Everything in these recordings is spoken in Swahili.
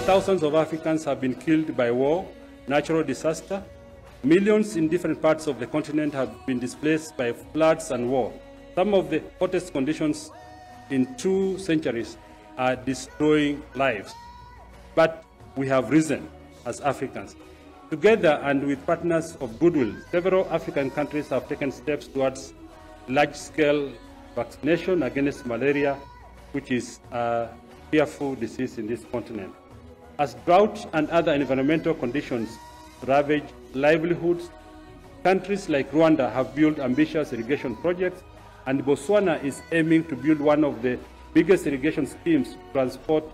thousands of Africans have been killed by war, natural disaster. Millions in different parts of the continent have been displaced by floods and war. Some of the hottest conditions in 2 centuries are destroying lives. But we have risen as Africans. Together and with partners of goodwill, several African countries have taken steps towards large-scale vaccination against malaria, which is a fearful disease in this continent. As drought and other environmental conditions ravage livelihoods, countries like Rwanda have built ambitious irrigation projects, and Botswana is aiming to build one of the biggest irrigation schemes to transport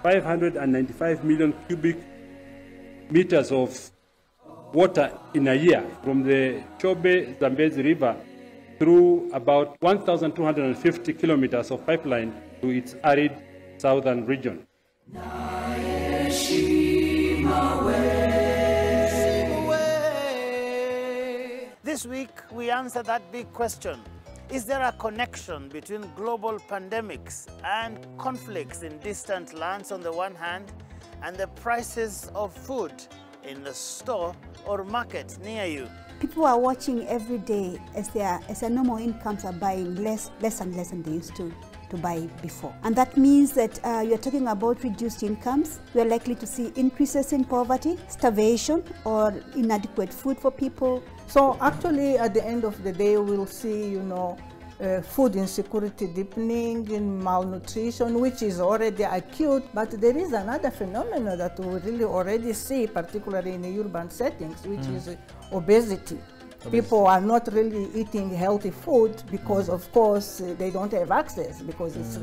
595 million cubic meters of water in a year from the Chobe-Zambezi River through about 1,250 kilometers of pipeline to its arid southern region. This week, we answer that big question. Is there a connection between global pandemics and conflicts in distant lands on the one hand, and the prices of food in the store or market near you? People are watching every day as their normal incomes are buying less and less than they used to buy before. And that means that you're talking about reduced incomes. We're likely to see increases in poverty, starvation, or inadequate food for people. So actually, at the end of the day, we'll see, food insecurity deepening, in malnutrition, which is already acute. But there is another phenomenon that we really already see, particularly in the urban settings, which is obesity. People are not really eating healthy food because, of course, they don't have access, because it's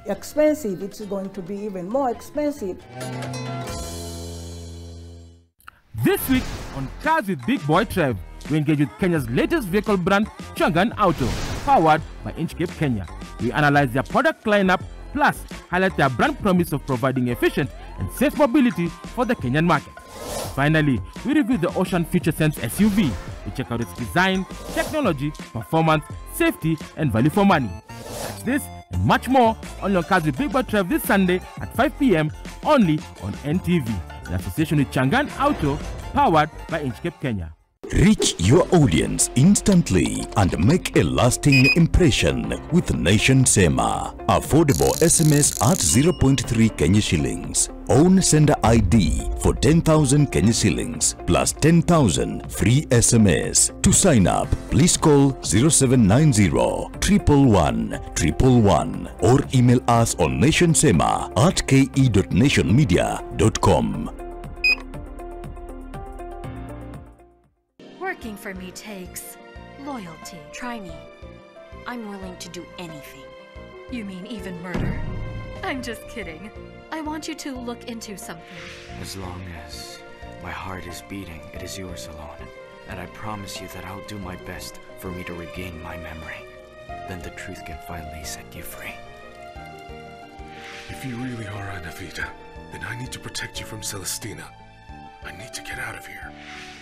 expensive. It's going to be even more expensive. This week on Cars with Big Boy Trev, we engage with Kenya's latest vehicle brand, Changan Auto, powered by Inchcape Kenya. We analyze their product lineup, plus highlight their brand promise of providing efficient and safe mobility for the Kenyan market. Finally, we review the Ocean Future Sense SUV. We check out its design, technology, performance, safety, and value for money. That's this and much more on your Cars with Big Boy Trev this Sunday at 5 p.m. only on NTV, in association with Changan Auto, powered by Inchcape Kenya. Reach your audience instantly and make a lasting impression with Nation Sema. Affordable SMS at 0.3 Kenya shillings. Own sender ID for 10,000 Kenya shillings plus 10,000 free SMS. To sign up, please call 0790 111 111 or email us on nationsema@ke.nationmedia.com. Working for me takes loyalty. Try me. I'm willing to do anything. You mean even murder? I'm just kidding. I want you to look into something. As long as my heart is beating, it is yours alone. And I promise you that I'll do my best for me to regain my memory. Then the truth can finally set you free. If you really are Anavita, then I need to protect you from Celestina. I need to get out of here.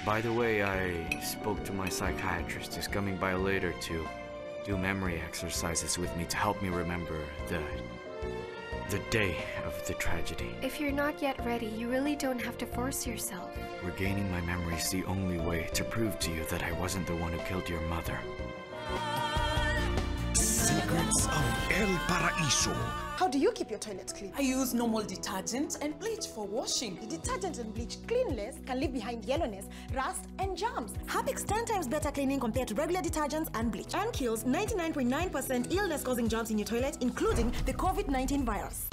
By the way, I spoke to my psychiatrist. He's coming by later to do memory exercises with me to help me remember the day of the tragedy. If you're not yet ready, you really don't have to force yourself. Regaining my memory is the only way to prove to you that I wasn't the one who killed your mother. Secrets of El Paraíso. How do you keep your toilets clean? I use normal detergent and bleach for washing. The detergent and bleach cleanless can leave behind yellowness, rust, and germs. Harpic's 10 times better cleaning compared to regular detergents and bleach, and kills 99.9% illness-causing germs in your toilet, including the COVID-19 virus.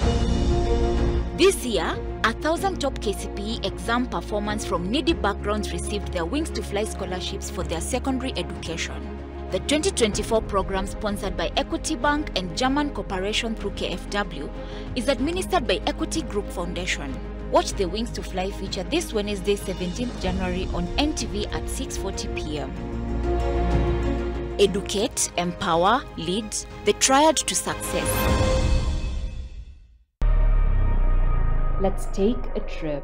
This year, 1,000 top KCPE exam performance from needy backgrounds received their Wings to Fly scholarships for their secondary education. The 2024 program, sponsored by Equity Bank and German Cooperation through KfW, is administered by Equity Group Foundation. Watch the Wings to Fly feature this Wednesday, 17th January on NTV at 6:40 p.m. Educate, empower, lead, the triad to success. Let's take a trip.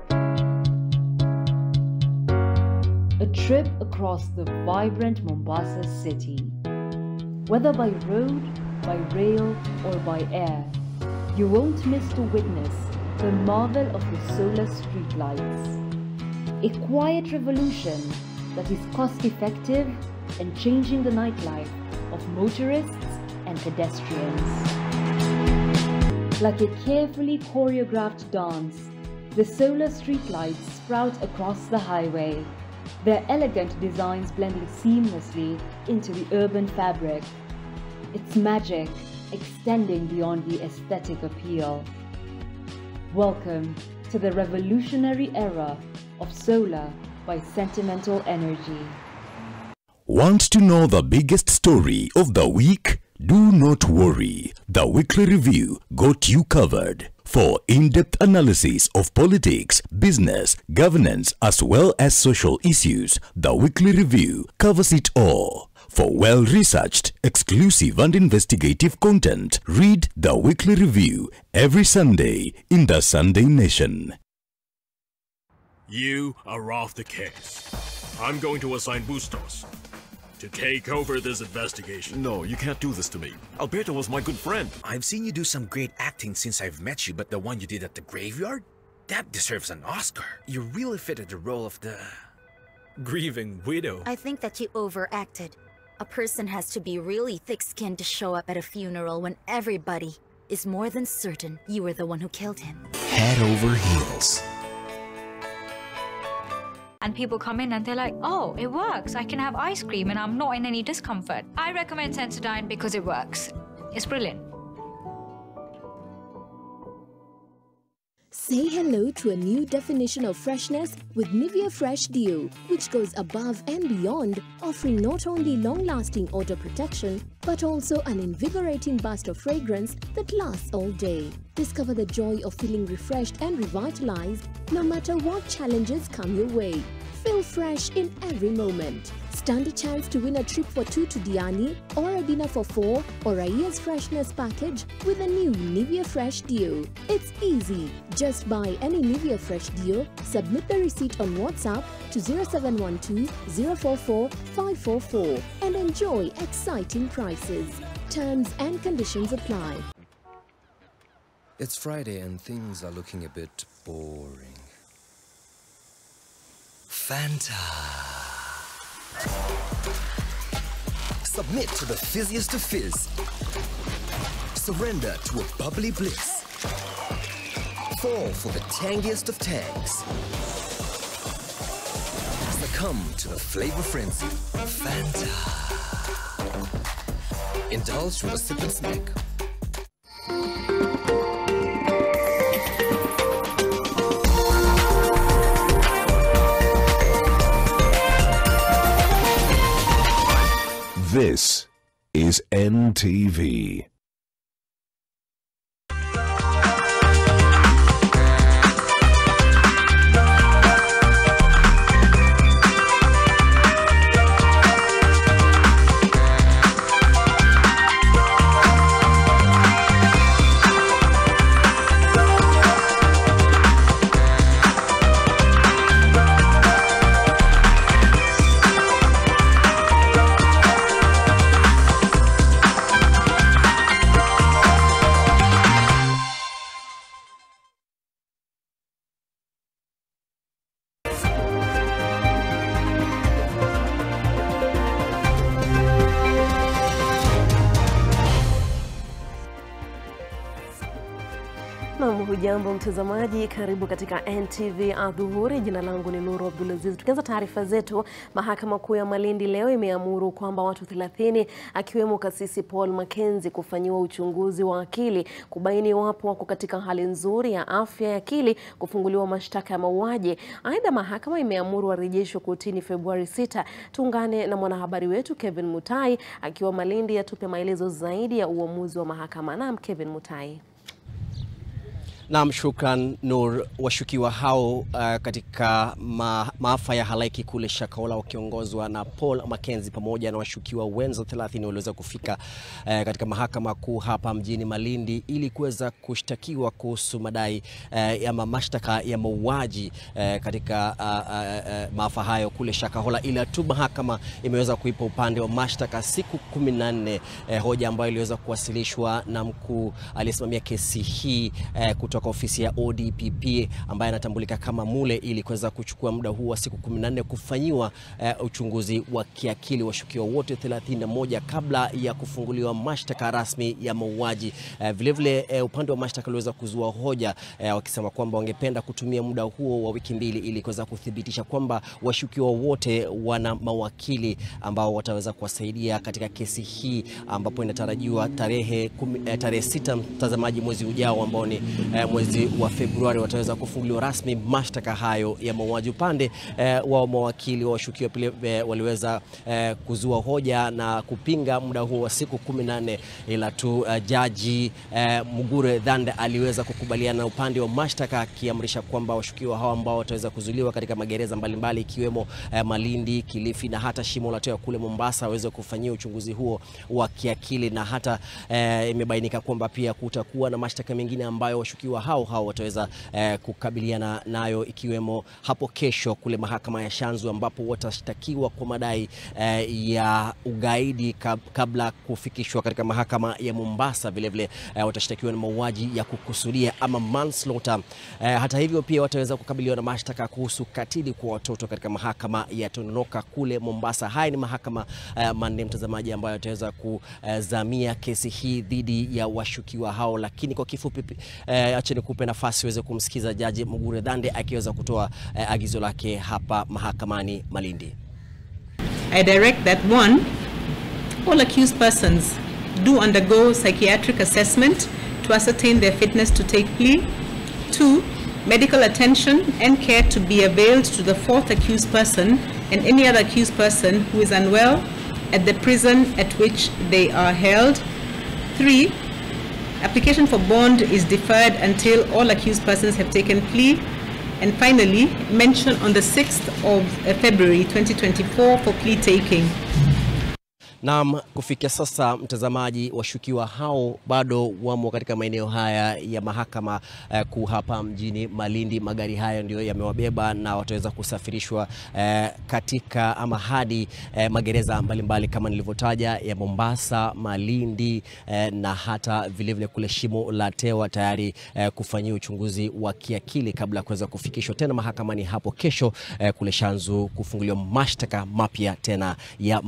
A trip across the vibrant Mombasa city. Whether by road, by rail, or by air, you won't miss to witness the marvel of the solar streetlights. A quiet revolution that is cost-effective and changing the nightlife of motorists and pedestrians. Like a carefully choreographed dance, the solar streetlights sprout across the highway, their elegant designs blending seamlessly into the urban fabric. Its magic extending beyond the aesthetic appeal. Welcome to the revolutionary era of solar by Sentimental Energy. Want to know the biggest story of the week? Do not worry. The Weekly Review got you covered. For in-depth analysis of politics, business, governance, as well as social issues, the Weekly Review covers it all. For well-researched, exclusive and investigative content, read the Weekly Review every Sunday in the Sunday Nation. You are off the case. I'm going to assign Bustos to take over this investigation. No, you can't do this to me. Alberto was my good friend. I've seen you do some great acting since I've met you, but the one you did at the graveyard? That deserves an Oscar. You really fitted the role of the grieving widow. I think that you overacted. A person has to be really thick-skinned to show up at a funeral when everybody is more than certain you were the one who killed him. Head over heels. And people come in and they're like, oh, it works. I can have ice cream and I'm not in any discomfort. I recommend Sensodyne because it works. It's brilliant. Say hello to a new definition of freshness with Nivea Fresh Deo, which goes above and beyond, offering not only long-lasting odor protection, but also an invigorating burst of fragrance that lasts all day. Discover the joy of feeling refreshed and revitalized, no matter what challenges come your way. Feel fresh in every moment. Stand a chance to win a trip for 2 to Diani, or a dinner for 4, or a year's freshness package with a new Nivea Fresh Deo. It's easy. Just buy any Nivea Fresh Deo, submit the receipt on WhatsApp to 0712 044 544 and enjoy exciting prices. Terms and conditions apply. It's Friday and things are looking a bit boring. Fanta. Submit to the fizziest of fizz. Surrender to a bubbly bliss. Fall for the tangiest of tangs. Succumb to the flavor frenzy. Fanta. Indulge with a sip and snack. This is NTV. Hujambo mtazamaji, karibu katika NTV adhuhuri. Jina langu ni Nuru Abdulaziz. Tukianza taarifa zetu, mahakama kuu ya Malindi leo imeamuru kwamba watu 30 akiwemo kasisi Paul Mackenzie kufanyiwa uchunguzi wa akili kubaini iwapo wako katika hali nzuri ya afya ya akili kufunguliwa mashtaka ya mauaji. Aidha, mahakama imeamuru warejeshwe kotini Februari 6. Tuungane na mwanahabari wetu Kevin Mutai akiwa Malindi atupe maelezo zaidi ya uamuzi wa mahakama. Naam, Kevin Mutai. Naam, shukran Nur. Washukiwa hao katika maafa ya halaiki kule Shakahola wakiongozwa na Paul Mackenzie pamoja na washukiwa wenza 30 waliweza kufika katika mahakama kuu hapa mjini Malindi ili kuweza kushtakiwa kuhusu madai ya mashtaka ya mauaji katika maafa hayo kule Shakahola, ila tu mahakama imeweza kuipa upande wa mashtaka siku 14, hoja ambayo iliweza kuwasilishwa na mkuu aliyesimamia kesi hii kutoka kutoka ofisi ya ODPP ambaye anatambulika kama Mule ili kuweza kuchukua muda huu wa siku 14 kufanyiwa uchunguzi wa kiakili washukiwa wote 31 kabla ya kufunguliwa mashtaka rasmi ya mauaji. Vilevile upande wa mashtaka uliweza kuzua hoja wakisema kwamba wangependa kutumia muda huo wa wiki 2 ili kuweza kuthibitisha kwamba washukiwa wote wana mawakili ambao wataweza kuwasaidia katika kesi hii, ambapo inatarajiwa tarehe 6 mtazamaji mwezi ujao ambao ni mwezi wa Februari wataweza kufunguliwa rasmi mashtaka hayo ya mauaji. Upande wa mawakili wa washukiwa pia waliweza kuzua hoja na kupinga muda huo wa siku 14, ila tu jaji Mugure Dhande aliweza kukubaliana na upande wa mashtaka akiamrisha kwamba washukiwa hao ambao wataweza kuzuiliwa katika magereza mbalimbali ikiwemo Malindi, Kilifi na hata Shimo la Tewa kule Mombasa waweze kufanyia uchunguzi huo wa kiakili, na hata imebainika kwamba pia kutakuwa na mashtaka mengine ambayo washukiwa hao wataweza kukabiliana nayo ikiwemo hapo kesho kule mahakama ya Shanzu, ambapo watashtakiwa kwa madai ya ugaidi kabla kufikishwa katika mahakama ya Mombasa. Vilevile watashtakiwa na mauaji ya kukusudia ama manslaughter. Hata hivyo pia wataweza kukabiliwa na mashtaka kuhusu katili kwa watoto katika mahakama ya Tononoka kule Mombasa. Haya ni mahakama manne mtazamaji ambayo wataweza kuzamia kesi hii dhidi ya washukiwa hao, lakini kwa kifupi acha nikupe nafasi uweze kumsikiza jaji Mugure Dhande akiweza kutoa agizo lake hapa mahakamani Malindi. I direct that 1, all accused persons do undergo psychiatric assessment to ascertain their fitness to take plea. 2, medical attention and care to be availed to the 4th accused person and any other accused person who is unwell at the prison at which they are held. 3, application for bond is deferred until all accused persons have taken plea. And finally, mention on the 6th of February 2024 for plea taking. Naam, kufikia sasa mtazamaji, washukiwa hao bado wamo katika maeneo haya ya mahakama kuu hapa mjini Malindi. Magari haya ndio yamewabeba na wataweza kusafirishwa katika ama hadi magereza mbalimbali kama nilivyotaja ya Mombasa, Malindi na hata vilevile kule Shimo la Tewa tayari kufanyia uchunguzi wa kiakili kabla kuweza kufikishwa tena mahakamani hapo kesho kule Shanzu kufunguliwa mashtaka mapya tena ya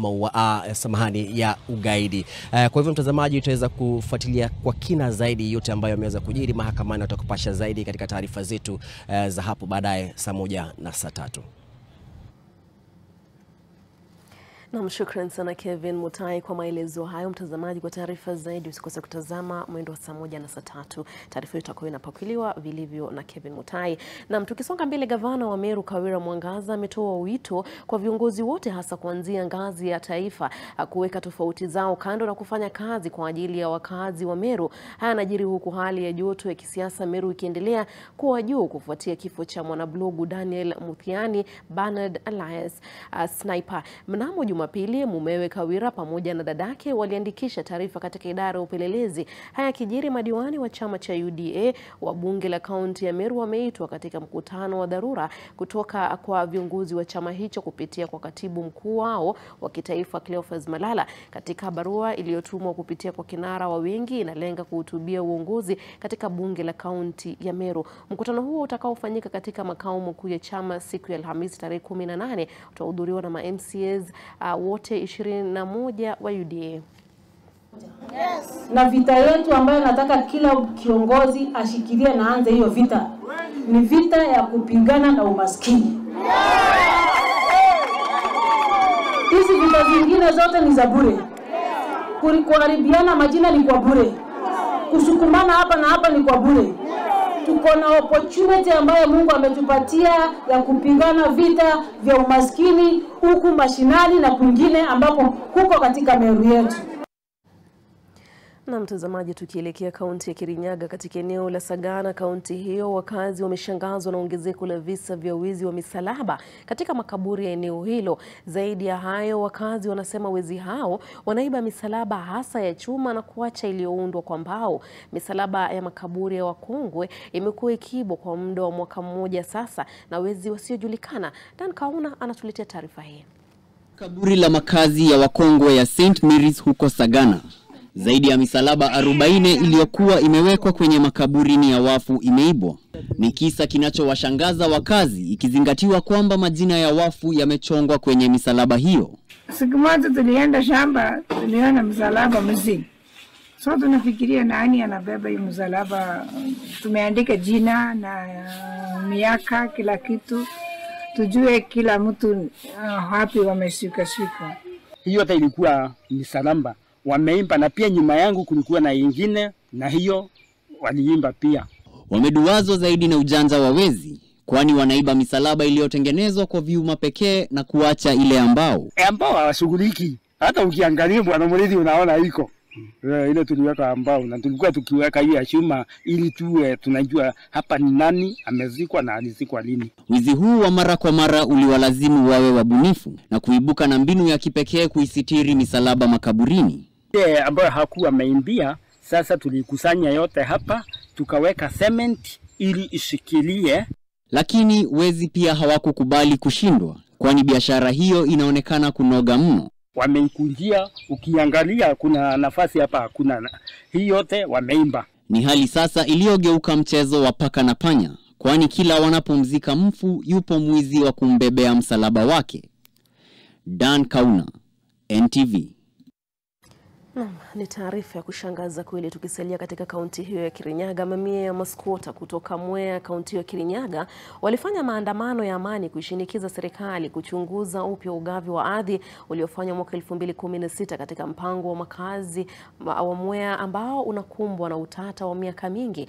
ya ugaidi. Kwa hivyo mtazamaji, utaweza kufuatilia kwa kina zaidi yote ambayo yameweza kujiri mahakamani. Tutakupasha zaidi katika taarifa zetu za hapo baadaye saa 1 na saa 3. Na shukran sana Kevin Mutai kwa maelezo hayo. Mtazamaji, kwa taarifa zaidi usikose kutazama mwendo wa saa 1 na saa 3. Taarifa hiyo itakuwa inapokelewa vilivyo na Kevin Mutai. Na tukisonga mbele, gavana wa Meru Kawira Mwangaza ametoa wito kwa viongozi wote hasa kuanzia ngazi ya taifa kuweka tofauti zao kando na kufanya kazi kwa ajili ya wakazi wa Meru. Haya yanajiri huku hali ya joto ya kisiasa Meru ikiendelea kuwa juu kufuatia kifo cha mwanablogu Daniel Muthiani Bernard Elias Sniper. Mnamo Jumapili, mumewe Kawira pamoja na dadake waliandikisha taarifa katika idara ya upelelezi. Haya kijiri, madiwani wa chama cha UDA wa bunge la kaunti ya Meru wameitwa katika mkutano wa dharura kutoka kwa viongozi wa chama hicho kupitia kwa katibu mkuu wao wa kitaifa Cleophas Malala. Katika barua iliyotumwa kupitia kwa kinara wa wengi inalenga kuhutubia uongozi katika bunge la kaunti ya Meru. Mkutano huo utakaofanyika katika makao makuu ya chama siku ya Alhamisi tarehe 18 utahudhuriwa na ma-MCAs wote 21 wa UDA. Yes. Na vita yetu ambayo nataka kila kiongozi ashikilie na anze hiyo vita ni vita ya kupigana na umaskini. Hizi vita zingine zote ni za bure. Kuharibiana majina ni kwa bure. Kusukumana hapa na hapa ni kwa bure. Tuko na opportunity ambayo Mungu ametupatia ya kupigana vita vya umaskini huku mashinani na kwingine ambapo huko katika Meru yetu. Na mtazamaji, tukielekea kaunti ya Kirinyaga katika eneo la Sagana, kaunti hiyo, wakazi wameshangazwa na ongezeko la visa vya wizi wa misalaba katika makaburi ya eneo hilo. Zaidi ya hayo, wakazi wanasema wezi hao wanaiba misalaba hasa ya chuma na kuacha iliyoundwa kwa mbao. Misalaba ya makaburi ya wakongwe imekuwa ikibwa kwa muda wa mwaka mmoja sasa na wezi wasiojulikana. Dan Kauna anatuletea taarifa hii. Kaburi la makazi ya wakongwe ya St. Mary's huko Sagana Zaidi ya misalaba 40 iliyokuwa imewekwa kwenye makaburini ya wafu imeibwa. Ni kisa kinachowashangaza wakazi ikizingatiwa kwamba majina ya wafu yamechongwa kwenye misalaba hiyo. Siku moja tulienda shamba, tuliona msalaba mzima. So tunafikiria nani anabeba hiyo msalaba. Tumeandika jina na miaka, kila kitu. Tujue kila mtu wapi wameshika. Hiyo hata ilikuwa misalaba wameimba, na pia nyuma yangu kulikuwa na ingine, na hiyo waliimba pia. Wameduwazwa zaidi na ujanja wa wezi, kwani wanaiba misalaba iliyotengenezwa kwa vyuma pekee na kuacha ile ambao hawashughuliki. Hata ukiangalia bwana mridhi unaona iko ile tuliweka ambao, na tulikuwa tukiweka hiyo ya chuma ili tuwe tunajua hapa ni nani amezikwa na alizikwa lini. Wizi huu wa mara kwa mara uliwalazimu wawe wabunifu na kuibuka na mbinu ya kipekee kuisitiri misalaba makaburini. Ambayo hakuwa ameimbia, sasa tulikusanya yote hapa tukaweka cement ili ishikilie. Lakini wezi pia hawakukubali kushindwa, kwani biashara hiyo inaonekana kunoga mno. Wameikunjia, ukiangalia kuna nafasi hapa hakuna. Hii yote wameimba. Ni hali sasa iliyogeuka mchezo wa paka na panya, kwani kila wanapomzika mfu yupo mwizi wa kumbebea msalaba wake. Dan Kauna, NTV. Ni taarifa ya kushangaza kweli. Tukisalia katika kaunti hiyo ya Kirinyaga, mamia ya maskwota kutoka Mwea, kaunti ya Kirinyaga, walifanya maandamano ya amani kuishinikiza serikali kuchunguza upya ugavi wa ardhi uliofanywa mwaka 2016 katika mpango wa makazi wa Mwea ambao unakumbwa na utata wa miaka mingi.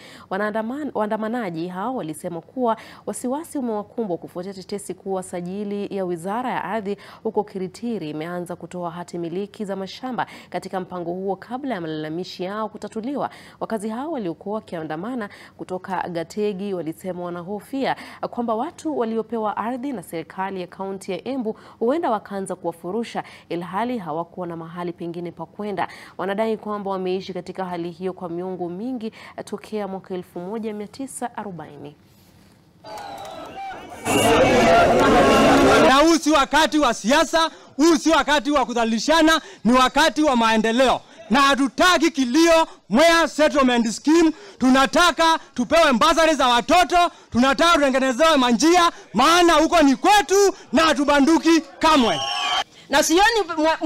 Waandamanaji hao walisema kuwa wasiwasi umewakumbwa kufuatia tetesi kuwa sajili ya Wizara ya Ardhi huko Kiritiri imeanza kutoa hati miliki za mashamba katika mpango huo kabla ya malalamishi yao kutatuliwa. Wakazi hao waliokuwa wakiandamana kutoka Gategi walisema wanahofia kwamba watu waliopewa ardhi na serikali ya kaunti ya Embu huenda wakaanza kuwafurusha ilhali hawakuwa na mahali pengine pa kwenda. Wanadai kwamba wameishi katika hali hiyo kwa miongo mingi tokea mwaka 1940. Na huu si wakati wa siasa, huu si wakati wa kudhalilishana, ni wakati wa maendeleo. Na hatutaki kilio Mwea Settlement Scheme, tunataka tupewe mbazari za watoto, tunataka tutengenezewe manjia, maana huko ni kwetu na hatubanduki kamwe. Na sioni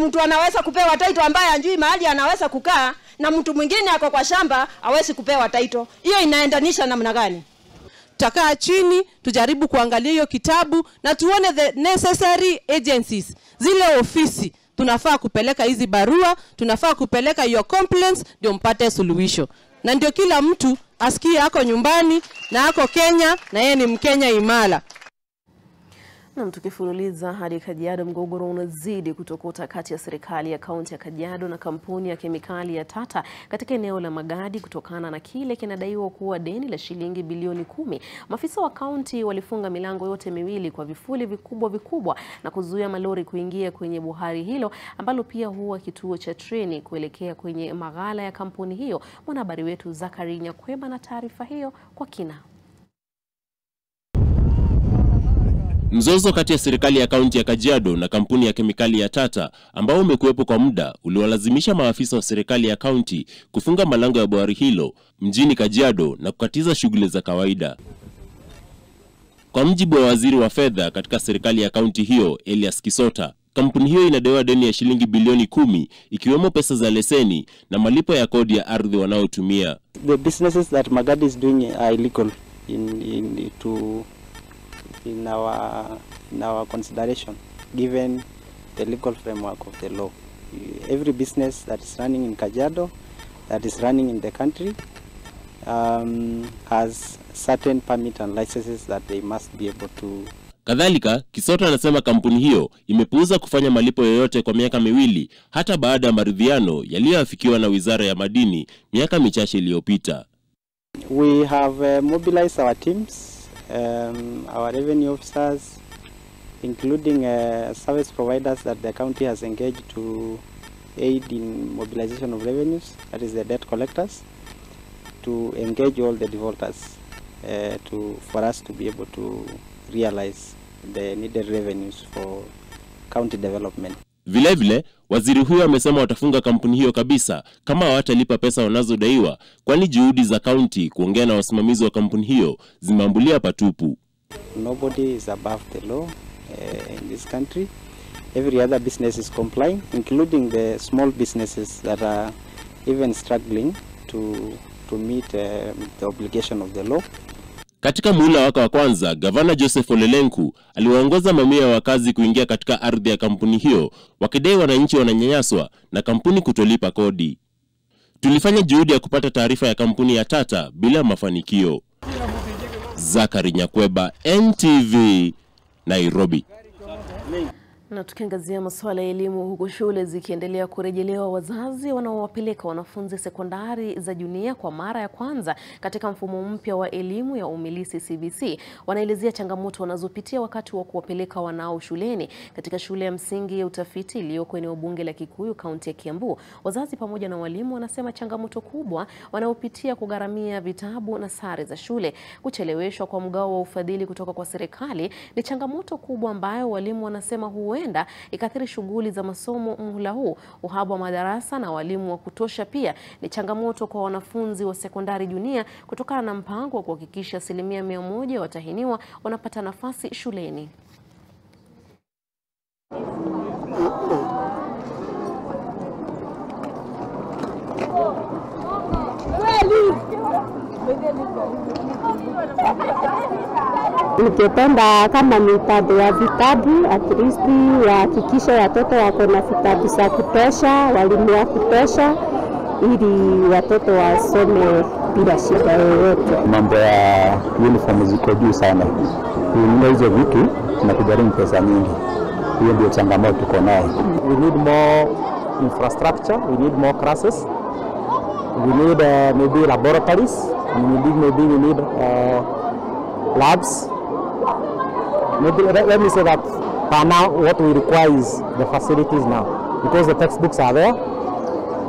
mtu anaweza kupewa title ambaye anjui mahali anaweza kukaa, na mtu mwingine ako kwa shamba hawezi kupewa title. Hiyo inaendanisha namna gani? Tutakaa chini, tujaribu kuangalia hiyo kitabu na tuone the necessary agencies, zile ofisi tunafaa kupeleka hizi barua, tunafaa kupeleka hiyo complaints ndio mpate suluhisho. Na ndio kila mtu asikie ako nyumbani na ako Kenya na yeye ni Mkenya imara. Na tukifululiza hadi Kajiado, mgogoro unazidi kutokota kati ya serikali ya kaunti ya Kajiado na kampuni ya kemikali ya Tata katika eneo la Magadi kutokana na kile kinadaiwa kuwa deni la shilingi bilioni 10. Maafisa wa kaunti walifunga milango yote miwili kwa vifuli vikubwa na kuzuia malori kuingia kwenye buhari hilo ambalo pia huwa kituo cha treni kuelekea kwenye maghala ya kampuni hiyo. Mwanahabari wetu Zakari Nyakweba na taarifa hiyo kwa kina. Mzozo kati ya serikali ya kaunti ya Kajiado na kampuni ya kemikali ya Tata ambao umekuwepo kwa muda uliwalazimisha maafisa wa serikali ya kaunti kufunga malango ya bohari hilo mjini Kajiado na kukatiza shughuli za kawaida. Kwa mjibu wa waziri wa fedha katika serikali ya kaunti hiyo, Elias Kisota, kampuni hiyo inadaiwa deni ya shilingi bilioni 10 ikiwemo pesa za leseni na malipo ya kodi ya ardhi wanaotumia. The businesses that Magadi is doing are illegal in our consideration, given the legal framework of the law. Every business that is running in Kajiado, that is running in the country, has certain permit and licenses that they must be able to. Kadhalika, Kisota anasema kampuni hiyo imepuuza kufanya malipo yoyote kwa miaka miwili hata baada ya maridhiano yaliyoafikiwa na Wizara ya Madini miaka michache iliyopita. We have mobilized our teams, our revenue officers, including service providers that the county has engaged to aid in mobilization of revenues, that is the debt collectors, to engage all the defaulters for us to be able to realize the needed revenues for county development. Vilevile, waziri huyo amesema watafunga kampuni hiyo kabisa kama hawatalipa pesa wanazodaiwa, kwani juhudi za kaunti kuongea na wasimamizi wa kampuni hiyo zimeambulia patupu. Nobody is above the law in this country. Every other business is complying, including the small businesses that are even struggling to meet the obligation of the law. Katika muhula wake wa kwanza, Gavana Joseph Ole Lenku aliwaongoza mamia ya wakazi kuingia katika ardhi ya kampuni hiyo, wakidai wananchi wananyanyaswa na kampuni kutolipa kodi. Tulifanya juhudi ya kupata taarifa ya kampuni ya Tata bila mafanikio. Zakari Nyakweba, NTV, Nairobi. Na tukiangazia masuala ya elimu, huku shule zikiendelea kurejelewa, wazazi wanaowapeleka wanafunzi sekondari za junior kwa mara ya kwanza katika mfumo mpya wa elimu ya umilisi CBC wanaelezea changamoto wanazopitia wakati wa kuwapeleka wanao shuleni. Katika shule ya msingi ya utafiti iliyoko eneo bunge la Kikuyu, kaunti ya Kiambu, wazazi pamoja na walimu wanasema changamoto kubwa wanaopitia kugharamia vitabu na sare za shule. Kucheleweshwa kwa mgao wa ufadhili kutoka kwa serikali ni changamoto kubwa ambayo walimu wanasema huenda ikathiri shughuli za masomo muhula huu. Uhaba wa madarasa na walimu wa kutosha pia ni changamoto kwa wanafunzi wa sekondari junior kutokana na mpango wa kuhakikisha 100% watahiniwa wanapata nafasi shuleni. Ningependa kama ni upande wa vitabu, at least wahakikishe watoto wako na vitabu za kutosha, walimu wa kutosha, ili watoto wasome bila shida yoyote. Mambo ya uniform ziko juu sana. Kununua hizo vitu na kugharimu pesa nyingi. Hiyo ndio changamoto tuko nayo. We need more infrastructure, we need more classes. We need maybe laboratories, maybe we need labs. Maybe let me say that for now what we require is the facilities now, because the textbooks are there,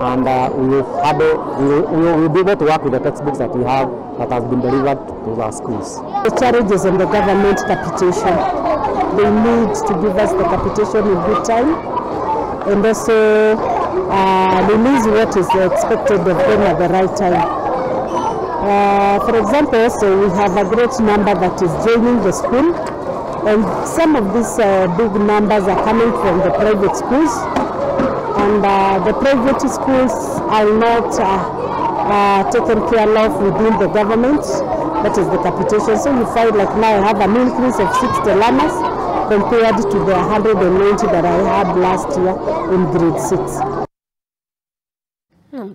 and we will be able to work with the textbooks that we have that has been delivered to our schools. The challenges on the government capitation. They need to give us the capitation in good time, and also release what is expected of them at the right time. For example, so we have a great number that is joining the school, and some of these big numbers are coming from the private schools, and the private schools are not taken care of within the government. That is the capitation. So you find like now I have an increase of 60 learners compared to the 190 that I had last year in grade 6.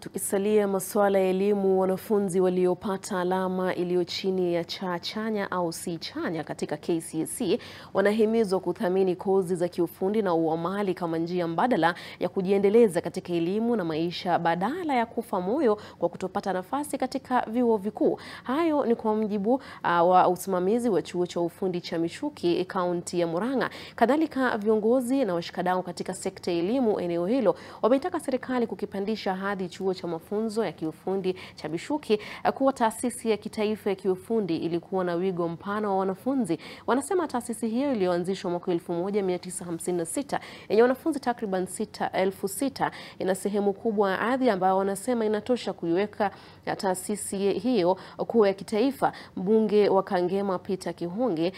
Tukisalia masuala ya elimu, wanafunzi waliopata alama iliyo chini ya chanya au C chanya katika KCSE wanahimizwa kuthamini kozi za kiufundi na uamali kama njia mbadala ya kujiendeleza katika elimu na maisha, badala ya kufa moyo kwa kutopata nafasi katika vyuo vikuu. Hayo ni kwa mjibu wa usimamizi wa chuo cha ufundi cha Mishuki, kaunti ya Murang'a. Kadhalika, viongozi na washikadau katika sekta ya elimu eneo hilo wametaka serikali kukipandisha hadhi chuo cha mafunzo ya kiufundi cha Mishuki kuwa taasisi ya kitaifa ya kiufundi ili kuwa na wigo mpana wa wanafunzi. Wanasema taasisi hiyo iliyoanzishwa mwaka 1956 yenye wanafunzi takriban 6,000 ina sehemu kubwa ya ardhi ambayo wanasema inatosha kuiweka taasisi hiyo kuwa ya kitaifa. Mbunge wa Kangema Peter Kihunge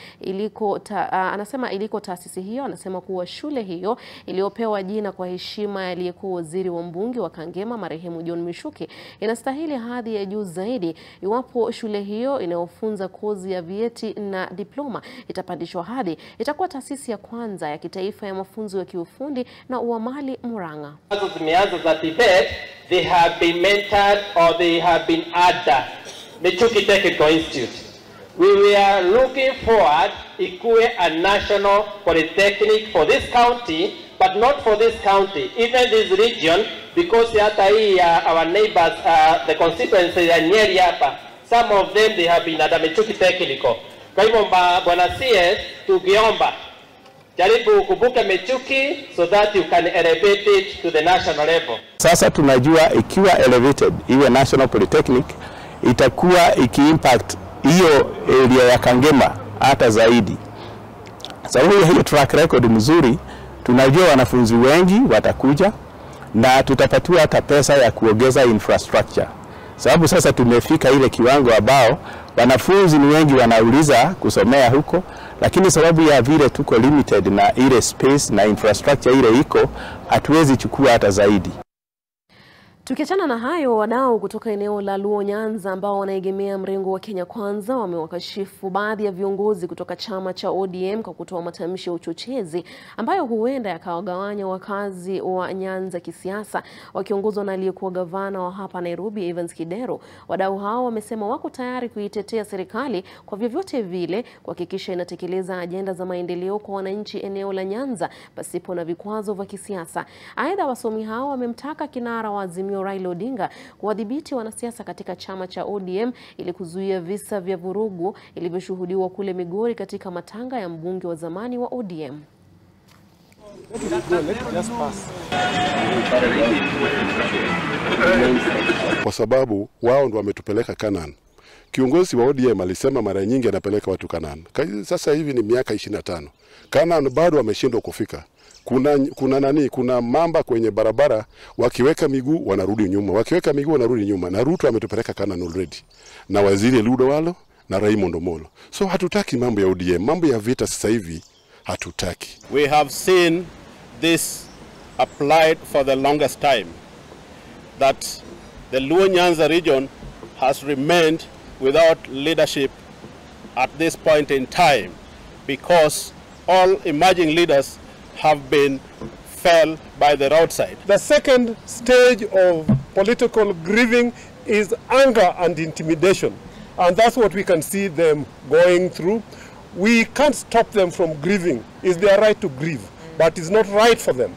anasema iliko taasisi hiyo, anasema kuwa shule hiyo iliyopewa jina kwa heshima aliyekuwa waziri wa mbunge wa Kangema marehemu John Mishuki inastahili hadhi ya juu zaidi iwapo shule hiyo inayofunza kozi ya vyeti na diploma itapandishwa hadhi. Itakuwa taasisi ya kwanza ya kitaifa ya mafunzo ya kiufundi na uamali Murang'a. Zimeanza za debate, they have been mentored or they have been at Mishuki Technical Institute. We are looking forward ikuwe a national polytechnic for this county, but not for this county, even this region, because hata hii our neighbors, the constituency ya Nyeri hapa, some of them they have been at Mishuki Technical. Kwa hivyo bwana CS tukiomba jaribu kubuka Mishuki so that you can elevate it to the national level. Sasa tunajua ikiwa elevated iwe national polytechnic itakuwa ikiimpact hiyo area ya Kangema hata zaidi. Sababu hiyo track record mzuri Tunajua wanafunzi wengi watakuja na tutapatiwa hata pesa ya kuongeza infrastructure. Sababu sasa tumefika ile kiwango ambao wanafunzi ni wengi wanauliza kusomea huko, lakini sababu ya vile tuko limited na ile space na infrastructure ile iko, hatuwezi chukua hata zaidi. Tukiachana na hayo, wadau kutoka eneo la Luo Nyanza ambao wanaegemea mrengo wa Kenya Kwanza wamewakashifu baadhi ya viongozi kutoka chama cha ODM kwa kutoa matamshi ya uchochezi ambayo huenda yakawagawanya wakazi wa Nyanza kisiasa, wakiongozwa na aliyekuwa gavana wa hapa Nairobi Evans Kidero. Wadau hao wamesema wako tayari kuitetea serikali kwa vyovyote vile kuhakikisha inatekeleza ajenda za maendeleo kwa wananchi eneo la Nyanza pasipo na vikwazo vya kisiasa. Aidha, wasomi hao wamemtaka kinara wa Azimio Raila Odinga kuwadhibiti wanasiasa katika chama cha ODM ili kuzuia visa vya vurugu ilivyoshuhudiwa kule Migori katika matanga ya mbunge wa zamani wa ODM. Kwa sababu wao ndio wametupeleka Canaan. Kiongozi wa ODM alisema mara nyingi anapeleka watu Canaan. Sasa hivi ni miaka 25. Canaan bado wameshindwa kufika. Kuna mamba kwenye barabara, wakiweka miguu wanarudi nyuma, wakiweka miguu wanarudi nyuma. Na Ruto ametupeleka Canaan already. Na waziri Ludo Walo na Raymond Omolo. So hatutaki mambo ya ODM, mambo ya vita sasa hivi hatutaki. We have seen this applied for the longest time, that the Luo Nyanza region has remained without leadership at this point in time because all emerging leaders have been fell by the roadside. The second stage of political grieving is anger and intimidation, and that's what we can see them going through. We can't stop them from grieving. It's their right to grieve, but it's not right for them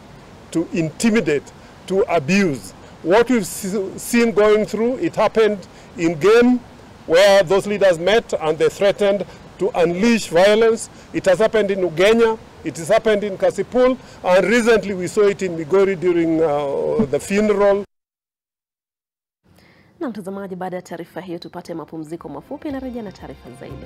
to intimidate, to abuse. What we've seen going through, it happened in Game where those leaders met and they threatened to unleash violence. It has happened in Ugenya, it has happened in Kasipul, and recently we saw it in Migori during the funeral. Na mtazamaji, baada ya taarifa hiyo tupate mapumziko mafupi na rejea na taarifa zaidi.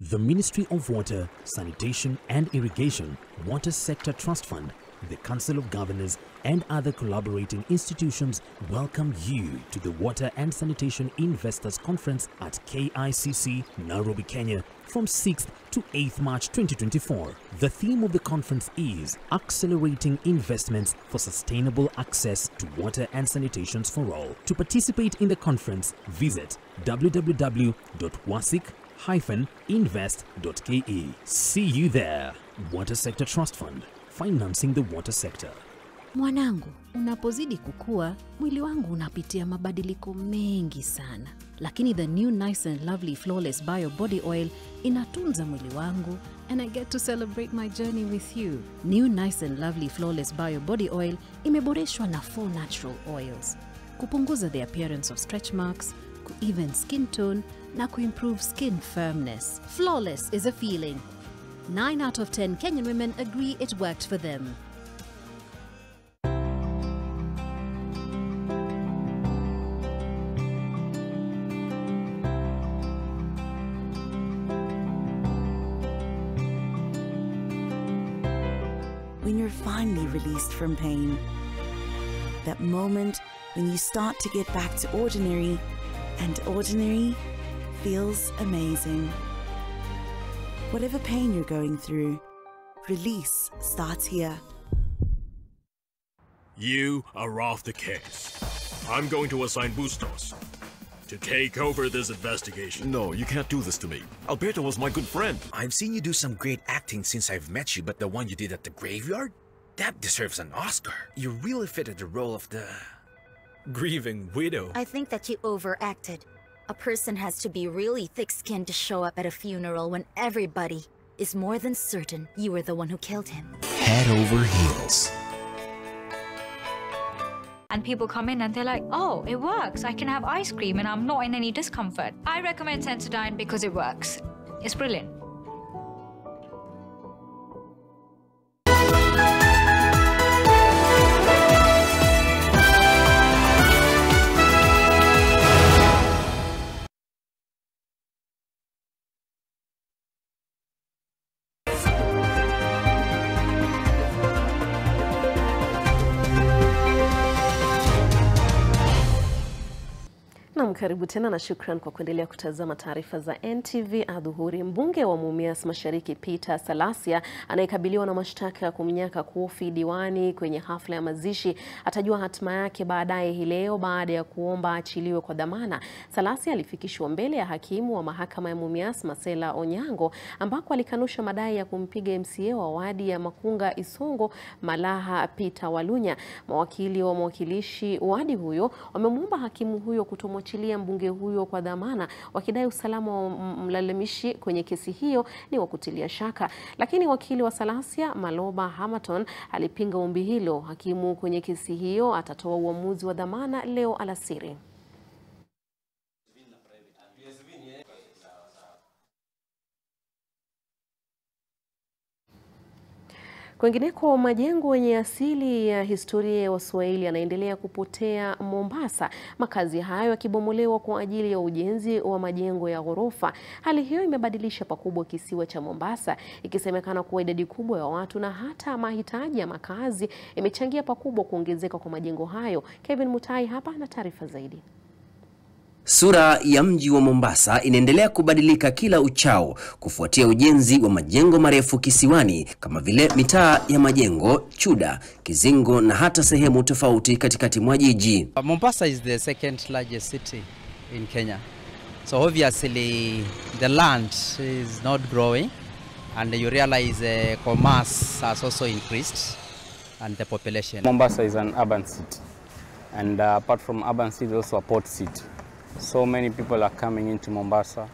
The Ministry of Water, Sanitation and Irrigation, Water Sector Trust Fund, the Council of Governors and other collaborating institutions welcome you to the Water and Sanitation Investors Conference at KICC, Nairobi, Kenya from 6th to 8th March 2024. The theme of the conference is Accelerating Investments for Sustainable Access to Water and Sanitations for All. To participate in the conference, visit www.wasic-invest.ke. See you there. Water Sector Trust Fund, financing the water sector. Mwanangu, unapozidi kukua, mwili wangu unapitia mabadiliko mengi sana. Lakini the new nice and lovely flawless bio body oil inatunza mwili wangu, and I get to celebrate my journey with you. New nice and lovely flawless bio body oil imeboreshwa na 4 natural oils. Kupunguza the appearance of stretch marks, even skin tone, na kuimprove skin firmness. Flawless is a feeling. 9 out of 10 Kenyan women agree it worked for them. When you're finally released from pain, that moment when you start to get back to ordinary, and ordinary feels amazing. Whatever pain you're going through, release starts here. You are off the case. I'm going to assign Bustos to take over this investigation. No, you can't do this to me. Alberto was my good friend. I've seen you do some great acting since I've met you, but the one you did at the graveyard? That deserves an Oscar. You really fitted the role of the grieving widow. I think that you overacted. A person has to be really thick-skinned to show up at a funeral when everybody is more than certain you were the one who killed him. Head over heels. And people come in and they're like, oh, it works. I can have ice cream and I'm not in any discomfort. I recommend Sensodyne because it works. It's brilliant. Naam, karibu tena na shukran kwa kuendelea kutazama taarifa za NTV adhuhuri. Mbunge wa Mumias Mashariki Peter Salasia anayekabiliwa na mashtaka ya kumnyaka Kofi diwani kwenye hafla ya mazishi atajua hatima yake baadaye hii leo baada ya kuomba achiliwe kwa dhamana. Salasia alifikishwa mbele ya hakimu wa mahakama ya Mumias Masela Onyango ambako alikanusha madai ya kumpiga MCA wa wadi ya Makunga Isongo Malaha Peter Walunya. Mawakili wa mwakilishi wadi huyo wamemuomba hakimu huyo kutomwachilia mbunge huyo kwa dhamana, wakidai usalama wa mlalamishi kwenye kesi hiyo ni wa kutilia shaka. Lakini wakili wa Salasia Maloba Hamaton alipinga ombi hilo. Hakimu kwenye kesi hiyo atatoa uamuzi wa dhamana leo alasiri. Kwingineko, majengo yenye asili ya historia ya Waswahili yanaendelea kupotea Mombasa, makazi hayo yakibomolewa kwa ajili ya ujenzi wa majengo ya ghorofa. Hali hiyo imebadilisha pakubwa kisiwa cha Mombasa, ikisemekana kuwa idadi kubwa ya watu na hata mahitaji ya makazi imechangia pakubwa kuongezeka kwa majengo hayo. Kevin Mutai hapa na taarifa zaidi. Sura ya mji wa Mombasa inaendelea kubadilika kila uchao kufuatia ujenzi wa majengo marefu kisiwani kama vile mitaa ya Majengo, Chuda, Kizingo na hata sehemu tofauti katikati mwa jiji. Mombasa is the second largest city in Kenya. So obviously the land is not growing and you realize commerce has also increased and the population. Mombasa is an urban city and apart from urban city also a port city. So many people are coming into Mombasa,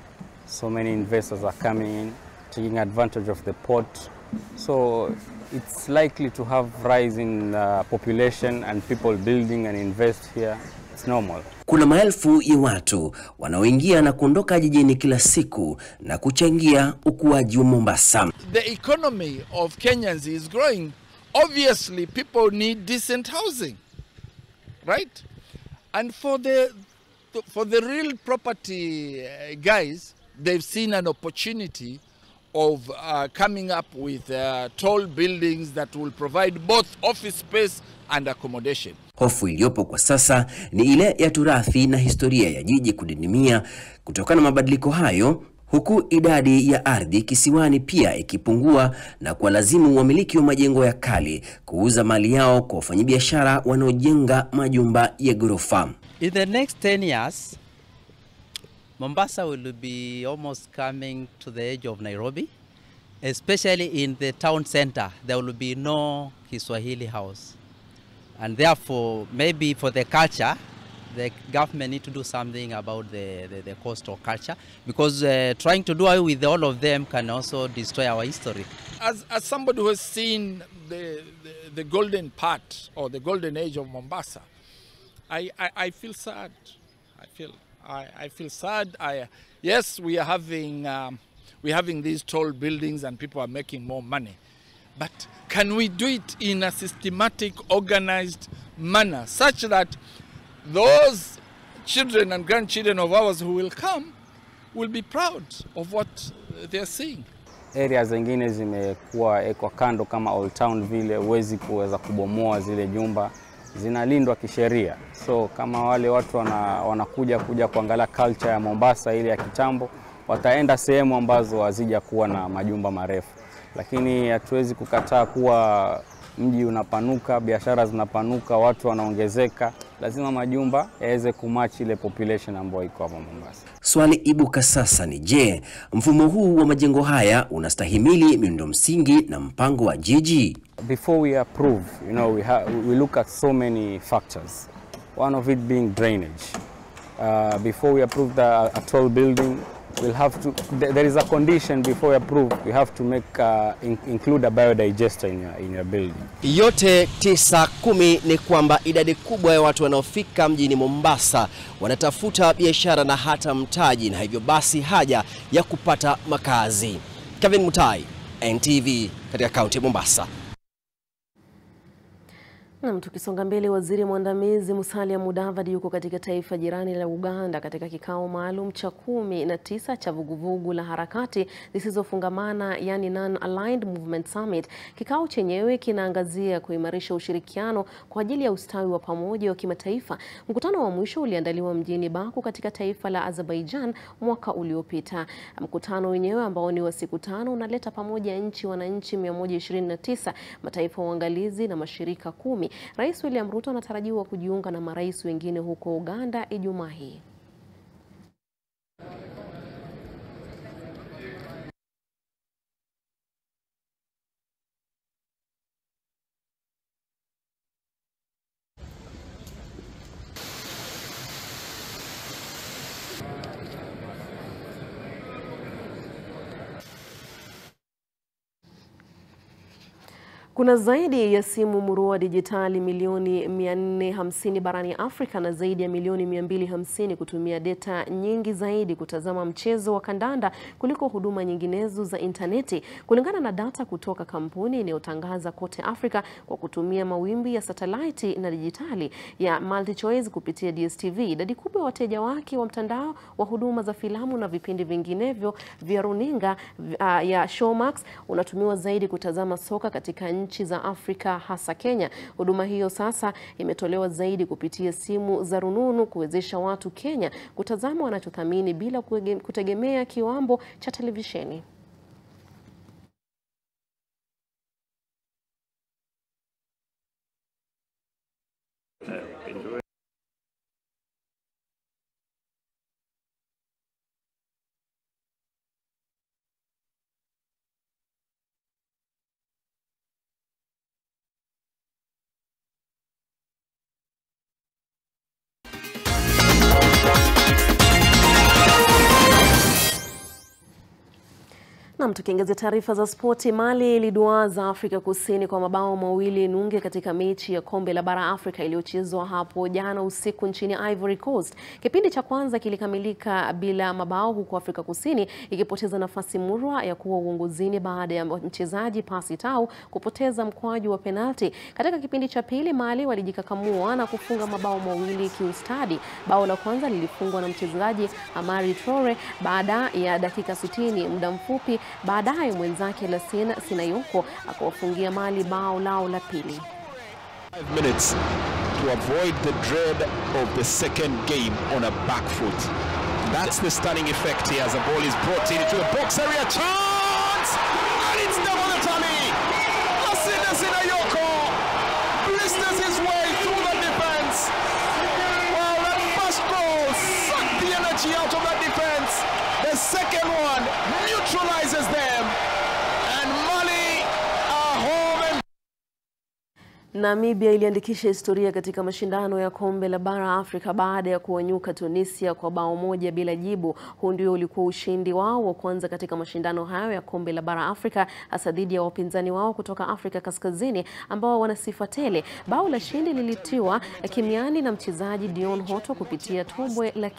so many investors are coming in, taking advantage of the port. So it's likely to have rise in population and people building and invest here. It's normal. Kuna maelfu ya watu wanaoingia na kuondoka jijini kila siku na kuchangia ukuaji wa Mombasa. The economy of Kenyans is growing. Obviously people need decent housing, right? And for the real property guys, they've seen an opportunity of coming up with tall buildings that will provide both office space and accommodation. Hofu iliyopo kwa sasa ni ile ya turathi na historia ya jiji kudidimia kutokana na mabadiliko hayo, huku idadi ya ardhi kisiwani pia ikipungua na kuwalazimu wamiliki wa majengo ya kale kuuza mali yao kwa wafanyabiashara wanaojenga majumba ya ghorofa. In the next 10 years, Mombasa will be almost coming to the edge of Nairobi, especially in the town center. There will be no Kiswahili house. And therefore, maybe for the culture, the government need to do something about the cost of culture, because trying to do away with all of them can also destroy our history. As somebody who has seen the golden part or the golden age of Mombasa, I feel sad. I feel sad. Yes, we are having these tall buildings and people are making more money, but can we do it in a systematic, organized manner such that those children and grandchildren of ours who will come will be proud of what they are seeing? Areas zingine zimekuwa ekwa kando kama Old Town vile, huwezi kuweza kubomoa zile nyumba, zinalindwa kisheria. So kama wale watu wanakuja kuangalia culture ya Mombasa ile ya kitambo, wataenda sehemu ambazo hazija kuwa na majumba marefu. Lakini hatuwezi kukataa kuwa mji unapanuka, biashara zinapanuka, watu wanaongezeka, lazima majumba yaweze kumatch ile population ambayo iko hapa Mombasa. Swali ibuka sasa ni je, mfumo huu wa majengo haya unastahimili miundo msingi na mpango wa jiji? Before we approve, we look at so many factors. One of it being drainage. Before we approve a tall building, we'll have to. There is a condition before we approve. We have to include a biodigester in your building. Yote 9-10 ni kwamba idadi kubwa ya watu wanaofika mjini Mombasa wanatafuta biashara na hata mtaji, na hivyo basi haja ya kupata makazi. Kevin Mutai, NTV katika kaunti ya Mombasa. Na tukisonga mbele, waziri mwandamizi Musalia Mudavadi yuko katika taifa jirani la Uganda katika kikao maalum cha 19 cha vuguvugu la harakati zisizofungamana, yani Non-Aligned Movement Summit. Kikao chenyewe kinaangazia kuimarisha ushirikiano kwa ajili ya ustawi wa pamoja wa kimataifa. Mkutano wa mwisho uliandaliwa mjini Baku katika taifa la Azerbaijan mwaka uliopita. Mkutano wenyewe ambao ni wa siku 5 unaleta pamoja wananchi 129, mataifa waangalizi na mashirika 10. Rais William Ruto anatarajiwa kujiunga na marais wengine huko Uganda Ijumaa hii. Kuna zaidi ya simu murua dijitali milioni 450 barani Afrika na zaidi ya milioni 250 kutumia data nyingi zaidi kutazama mchezo wa kandanda kuliko huduma nyinginezo za interneti, kulingana na data kutoka kampuni inayotangaza kote Afrika kwa kutumia mawimbi ya satellite na dijitali ya MultiChoice kupitia DSTV. Idadi kubwa ya wateja wake wa mtandao wa huduma za filamu na vipindi vinginevyo vya runinga ya Showmax unatumiwa zaidi kutazama soka katika nchi za Afrika, hasa Kenya. Huduma hiyo sasa imetolewa zaidi kupitia simu za rununu kuwezesha watu Kenya kutazama wanachothamini bila kutegemea kiwambo cha televisheni. Na tukiangazia taarifa za spoti, Mali iliduaza Afrika Kusini kwa mabao 2-0 katika mechi ya kombe la bara Afrika iliyochezwa hapo jana usiku nchini Ivory Coast. Kipindi cha kwanza kilikamilika bila mabao, huku Afrika Kusini ikipoteza nafasi murwa ya kuwa uongozini baada ya mchezaji Pasi Tau kupoteza mkwaju wa penalti. Katika kipindi cha pili, Mali walijikakamua na kufunga mabao 2 kiustadi. Bao la kwanza lilifungwa na mchezaji Amari Traore baada ya dakika 60. Muda mfupi baadaye mwenzake Lassina Sinayoko akawafungia Mali bao lao la pili. 5 minutes to avoid the dread of the second game on a back foot. That's the stunning effect here as the ball is brought into the box area. Chance! And it's double the tally! Lassina Sinayoko blisters his way through the defense. Well, that first goal sucked the energy out of that defense. The second one neutralizes them, and Mali are home and... Namibia iliandikisha historia katika mashindano ya kombe la bara Afrika baada ya kuwanyuka Tunisia kwa bao 1 bila jibu. Huu ndio ulikuwa ushindi wao wa kwanza katika mashindano hayo ya kombe la bara Afrika, hasa dhidi ya wapinzani wao kutoka Afrika Kaskazini ambao wana sifa tele. Bao la shindi lilitiwa kimiani na mchezaji Dion Hoto kupitia tobwe la